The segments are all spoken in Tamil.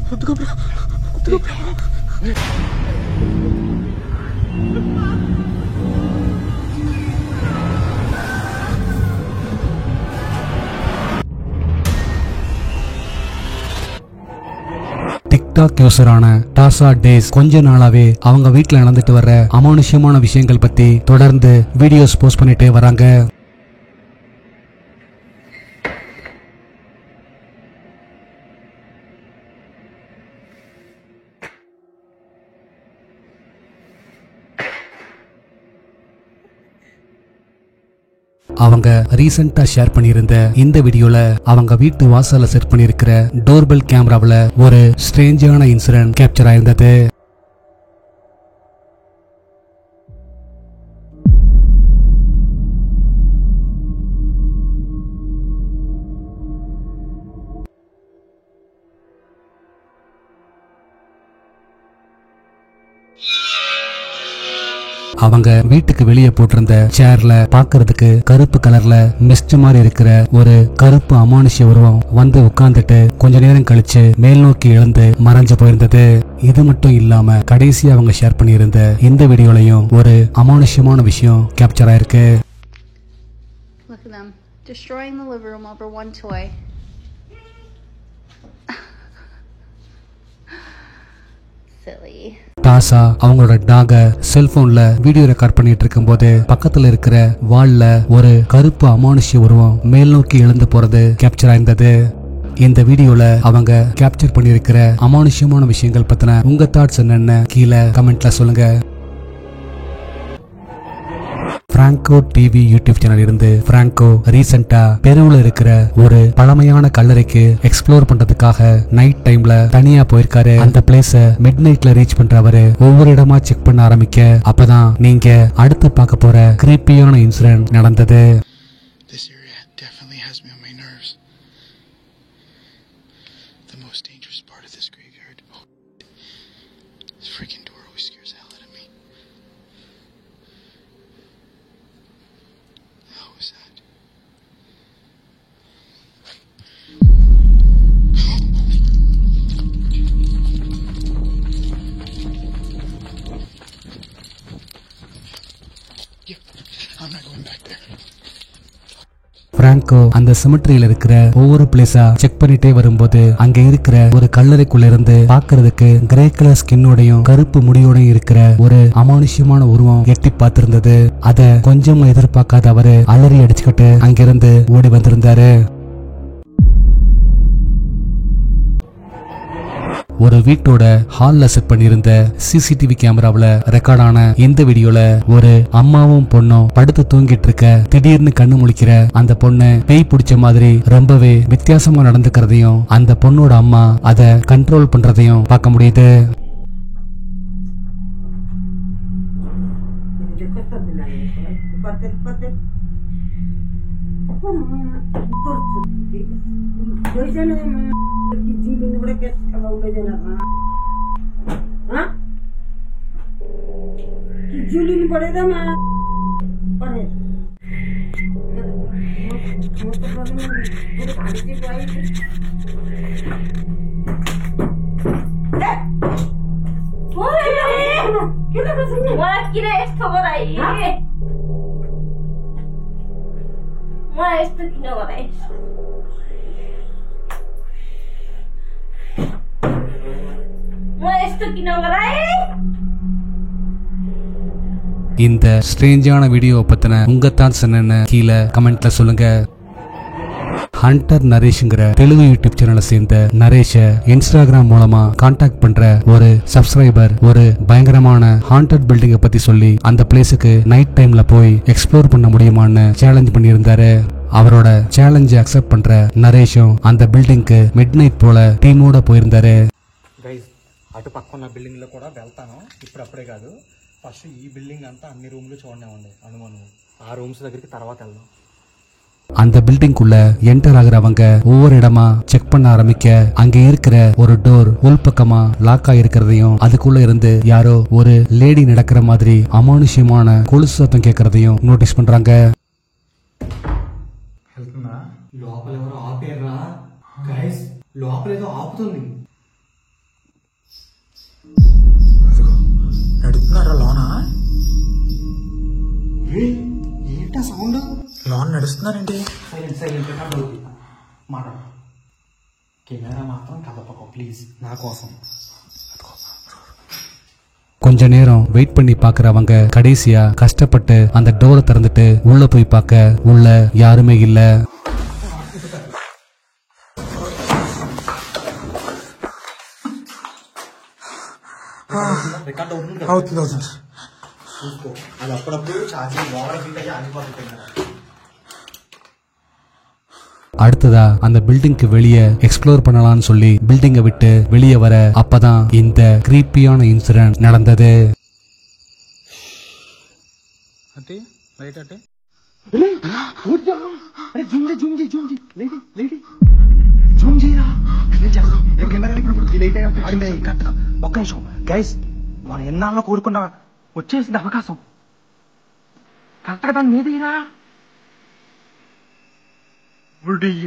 டிக்டாக் யூசரான டாசா டேஸ் கொஞ்ச நாளாவே அவங்க வீட்டுல நடந்துட்டு வர்ற அமானுஷ்யமான விஷயங்கள் பத்தி தொடர்ந்து வீடியோஸ் போஸ்ட் பண்ணிட்டே வராங்க. அவங்க ரீசெண்டா ஷேர் பண்ணியிருந்த இந்த வீடியோல அவங்க வீட்டு வாசல்ல செட் பண்ணியிருக்கிற டோர்பெல் கேமராவில் ஒரு ஸ்ட்ரேஞ்சான இன்சிடென்ட் கேப்சர் ஆயிருந்தது. அவங்க வீட்டுக்கு வெளியே போட்டிருந்த சேர்ல பாக்குறதுக்கு கருப்பு கலர்ல மிஸ்ட் மாதிரி இருக்கிற ஒரு கருப்பு அமானுஷ்ய உருவம் வந்து உட்கார்ந்துட்டு கொஞ்ச நேரம் கழிச்சு மேல் நோக்கி எழுந்து மறைஞ்சு போயிருந்தது. இது மட்டும் இல்லாம கடைசி அவங்க ஷேர் பண்ணியிருந்த இந்த வீடியோலையும் ஒரு அமானுஷ்யமான விஷயம் கேப்சர் ஆயிருக்கு. டாசா அவங்களோட டாக செல்போன்ல வீடியோ ரெக்கார்ட் பண்ணிட்டு இருக்கும் போது பக்கத்துல இருக்கிற வால்ல ஒரு கருப்பு அமானுஷ்ய உருவம் மேல் நோக்கி எழுந்து போறது கேப்சர் ஆயிருந்தது. இந்த வீடியோல அவங்க கேப்சர் பண்ணியிருக்கிற அமானுஷ்யமான விஷயங்கள் பத்தின உங்க தாட்ஸ் என்னன்னு கீழே கமெண்ட்ல சொல்லுங்க. பிராங்கோ டிவி யூடியூப் சேனல் இருந்து பிராங்கோ ரீசெண்டா பெருவுல இருக்கிற ஒரு பழமையான கல்லறைக்கு எக்ஸ்ப்ளோர் பண்றதுக்காக நைட் டைம்ல தனியா போயிருக்காரு. அந்த பிளேஸ மிட் நைட்ல ரீச் பண்றவரு ஒவ்வொரு இடமா செக் பண்ண ஆரம்பிக்க அப்பதான் நீங்க அடுத்து பார்க்க போற கிரீப்பியான இன்சிடென்ட் நடந்தது. பிராங்கோ அந்த சிமெட்ரியில இருக்கிற ஒவ்வொரு பிளேஸா செக் பண்ணிட்டே வரும்போது அங்க இருக்கிற ஒரு கல்லறைக்குள்ள இருந்து பாக்குறதுக்கு கிரே கலர் ஸ்கின்னோடையும் கருப்பு முடியோடையும் இருக்கிற ஒரு அமானுஷ்யமான உருவம் எட்டி பார்த்திருந்தது. அத கொஞ்சம் எதிர்பார்க்காத அவரு அலறி அடிச்சுக்கிட்டு அங்கிருந்து ஓடி வந்திருந்தாரு. ஒரு வீட்டோட ஹால்ல செட் பண்ணியிருந்த சிசிடிவி கேமராவில் ரெக்கார்ட் ஆன இந்த வீடியோல ஒரு அம்மாவும் பொண்ணும் படுத்து தூங்கிட்டு இருக்க திடீர்னு கண்ணு முழிக்கிற அந்த பொண்ணு பேய் பிடிச்ச மாதிரி ரொம்பவே வித்தியாசமா நடந்துக்கிறதையும் அந்த பொண்ணோட அம்மா அதை கண்ட்ரோல் பண்றதையும் பார்க்க முடியுது. இந்த ஸ்ட்ரேஞ்சான வீடியோ பத்தின உங்க தாட்ஸ் என்னன்னு கீழே கமெண்ட்ல சொல்லுங்க. ஹண்டர் நரேஷ்ங்கிற தெலுங்கு யூடியூப் சேனலை சேர்ந்த நரேஷ இன்ஸ்டாகிராம் மூலமா கான்டாக்ட் பண்ற ஒரு சப்ஸ்கிரைபர் ஒரு பயங்கரமான ஹாண்டட் பில்டிங்கை பத்தி சொல்லி அந்த பிளேஸுக்கு நைட் டைம்ல போய் எக்ஸ்ப்ளோர் பண்ண முடியுமான்னு சேலஞ்ச் பண்ணியிருந்தாரு. அவரோட சேலஞ்சை அக்செப்ட் பண்ற நரேஷும் அந்த பில்டிங்க்கு மிட் நைட் போல டீமோட போயிருந்தாரு. అటు పక్కన బిల్డింగ్లో కూడా వెళ్తాను. ఇప్పుడు అప్పుడే కాదు, ఫస్ట్ ఈ బిల్డింగ్ అంతా అన్ని రూమ్లు చూడనివ్వండి అనుమానం. ఆ రూమ్స్ దగ్గరికి తర్వాత వెళ్దాం. அந்த பில்டிங்குள்ள என்டர் ஆகுறவங்க ஒவ்வொரு இடமா செக் பண்ண ஆரம்பிக்க அங்க இருக்கிற ஒரு டோர் உள்பக்கமா லாக் ஆயிருக்கிறதையும் அதுக்குள்ள இருந்து யாரோ ஒரு லேடி நடக்கிற மாதிரி அமானுஷ்யமான கொலுசு சத்தம் கேட்கறதையும் நோட்டீஸ் பண்றாங்க. లోపల ఎవరో ఆపేర్రా గైస్, లోపల ఏదో ఆపుతుంది. సౌండ్ లోన్ నడుస్తున్నారండి. సైలెంట్ సైలెంట్ మాట కెమెరా మాత్రం కదపకో ప్లీజ్ నా కోసం. கொஞ்ச நேரம் வெயிட் பண்ணி பாக்குறவங்க கடைசியா கஷ்டப்பட்டு அந்த டோரை திறந்துட்டு உள்ள போய் பார்க்க உள்ள யாருமே இல்ல. అవుతుంది అవుతుంది. అది అప్పుడప్పుడు ఛార్జింగ్ ఓవర్ హీట్ అయ్యి ఆగిపోతుంది. அடுத்ததா அந்த பில்டிங்க்கு வெளியே எக்ஸ்ப்ளோர் பண்ணலாம்னு சொல்லி பில்டிங்கை விட்டு வெளியே வர அப்பதான் இந்த கிரீப்பியான இன்சிடென்ட் நடந்தது. ఒక్క నిమిషం గైస్, మనం ఎన్నాళ్ళలో కోరుకున్నా వచ్చేసింది అవకాశం. కరెక్ట్గా దాని మీదేరా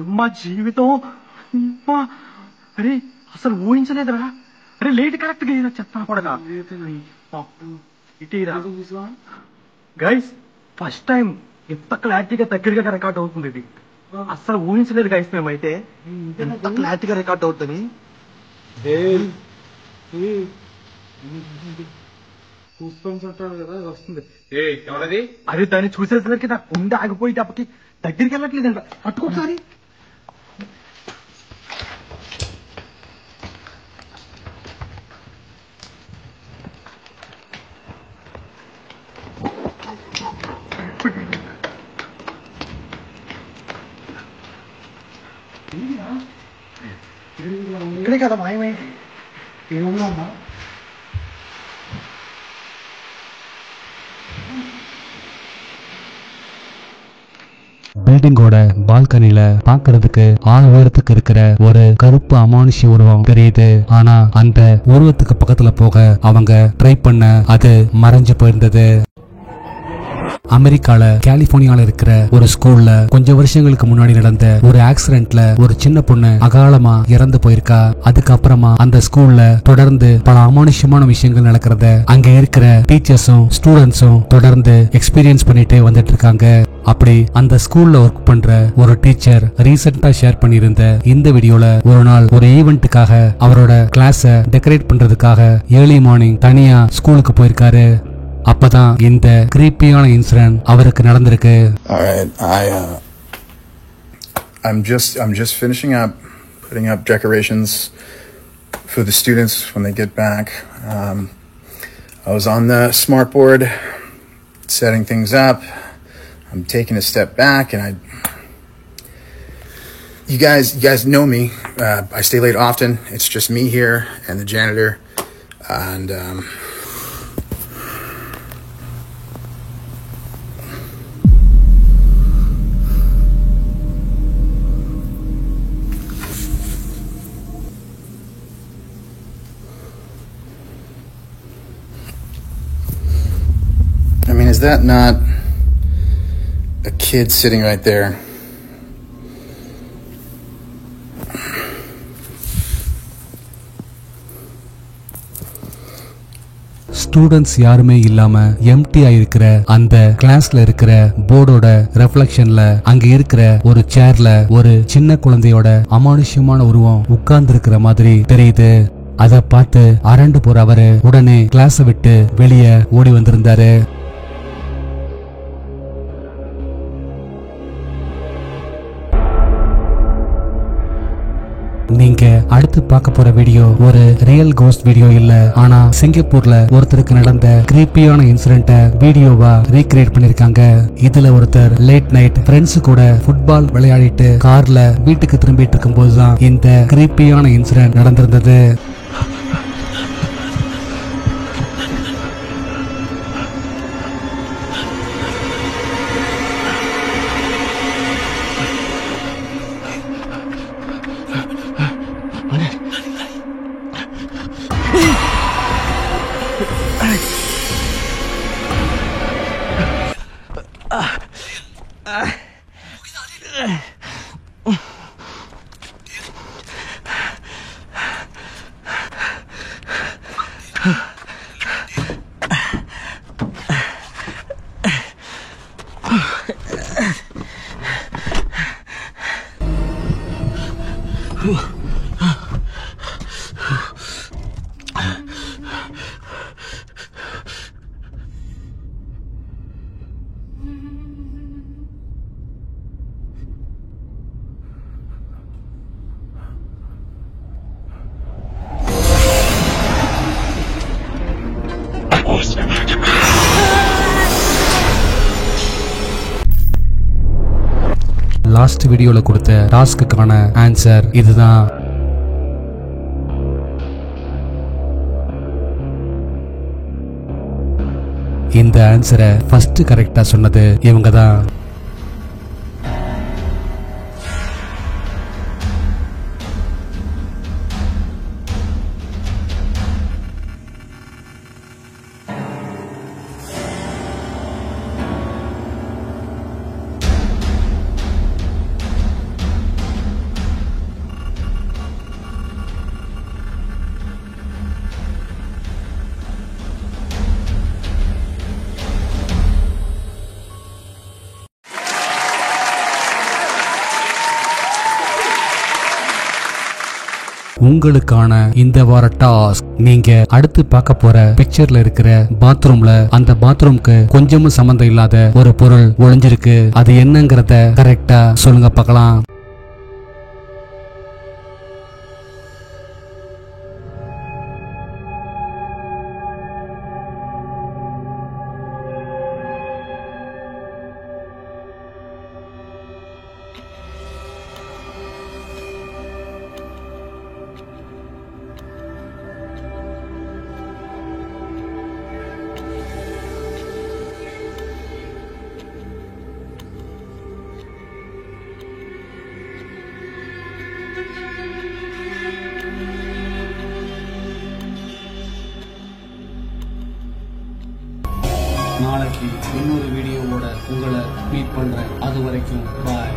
అమ్మ జీవితం. అరే అసలు ఊహించలేదురా. అరే లేట్ కరెక్ట్ గా చెప్తా కూడా ఇటీరా గైస్. ఫస్ట్ టైం ఎంత క్లారిటీగా దగ్గరగా రికార్డ్ అవుతుంది. ఇది అసలు ఊహించలేదు గైస్. మేమైతే ఎంత క్లారిటీగా రికార్డ్ అవుతుంది. వస్తుంది. అరే దాన్ని చూసేసరికి నాకు గుండె ఆగిపోయేటప్పటికి దగ్గరికి వెళ్ళట్లేదంట. పట్టుకోసారి ఇక్కడే కదా మాయమే. ఏ రూమ్ లో ఉన్నా? பில்டிங்கோட பால்கனில பாக்குறதுக்கு 6 உயரத்துக்கு இருக்கிற ஒரு கருப்பு அமானுஷ்ய உருவம் தெரியுது. ஆனா அந்த உருவத்துக்கு பக்கத்துல போக அவங்க ட்ரை பண்ண அது மறைஞ்சு போயிருந்தது. அமெரிக்கால கலிபோர்னியால இருக்கிற ஒரு ஸ்கூல்ல கொஞ்ச வருஷங்களுக்கு முன்னாடி நடந்த ஒரு ஆக்சிடென்ட்ல ஒரு சின்ன பொண்ணு அகாலமா இறந்து போயிருக்கா. அதுக்கப்புறமா அந்த ஸ்கூல்ல தொடர்ந்து பல அமானுஷ்யமான விஷயங்கள் நடக்கிறத அங்க இருக்கிற டீச்சர்ஸும் ஸ்டூடெண்ட்ஸும் தொடர்ந்து எக்ஸ்பீரியன்ஸ் பண்ணிட்டே வந்துட்டு இருக்காங்க. அப்படி அந்த ஸ்கூல்ல ஒர்க் பண்ற ஒரு டீச்சர் ரீசெண்டா ஷேர் பண்ணியிருந்த இந்த வீடியோல ஒரு நாள் ஒரு ஈவென்ட்டுக்காக அவரோட கிளாஸ டெக்கரேட் பண்றதுக்காக ஏர்லி மார்னிங் தனியா ஸ்கூலுக்கு போயிருக்காரு. அப்பதான் இந்த கிரீப்பியான இன்சிடென்ட் அவருக்கு நடந்திருக்கு. I'm just finishing up putting up decorations for the students when they get back. I was on the smart board setting things up. I'm taking a step back and you guys know me. I stay late often. It's just me here and the janitor, and I mean, is that not a kid sitting right there? Students யாருமே இல்லாம எம்டியா இருக்கிற அந்த கிளாஸ்ல இருக்கிற போர்டோட ரெஃப்ளெக்ஷன்ல அங்க இருக்கிற ஒரு சேர்ல ஒரு சின்ன குழந்தையோட அமானுஷ்யமான உருவம் உட்கார்ந்து இருக்கிற மாதிரி தெரியுது. அத பார்த்து அரண்டு போற அவரு உடனே கிளாஸ விட்டு வெளியே ஓடி வந்திருந்தாரு. நீங்க அடுத்து பார்க்க போற வீடியோ ஒரு ரியல் கோஸ்ட் வீடியோ இல்ல, ஆனா சிங்கப்பூர்ல ஒருத்தருக்கு நடந்த கிரீப்பியான இன்சிடென்ட்ட வீடியோவா ரீக்ரியேட் பண்ணிருக்காங்க. இதுல ஒருத்தர் லேட் நைட் ஃப்ரெண்ட்ஸ் கூட ஃபுட்பால் விளையாடிட்டு கார்ல வீட்டுக்கு திரும்பிட்டு இருக்கும் போதுதான் இந்த கிரீப்பியான இன்சிடென்ட் நடந்திருந்தது. லாஸ்ட் வீடியோல கொடுத்த டாஸ்க்குக்கான ஆன்சர் இதுதான். இந்த ஆன்சரை ஃபர்ஸ்ட் கரெக்டா சொன்னது இவங்க தான். உங்களுக்கான இந்த வார டாஸ்க், நீங்க அடுத்து பார்க்க போற பிக்சர்ல இருக்கிற பாத்ரூம்ல அந்த பாத்ரூம்க்கு கொஞ்சமும் சம்பந்தம் இல்லாத ஒரு பொருள் ஒளிஞ்சிருக்கு. அது என்னங்கறத கரெக்டா சொல்லுங்க பார்க்கலாம். நாளைக்கு இன்னொரு வீடியோவோட உங்களை மீட் பண்றேன். அது வரைக்கும் பாய்.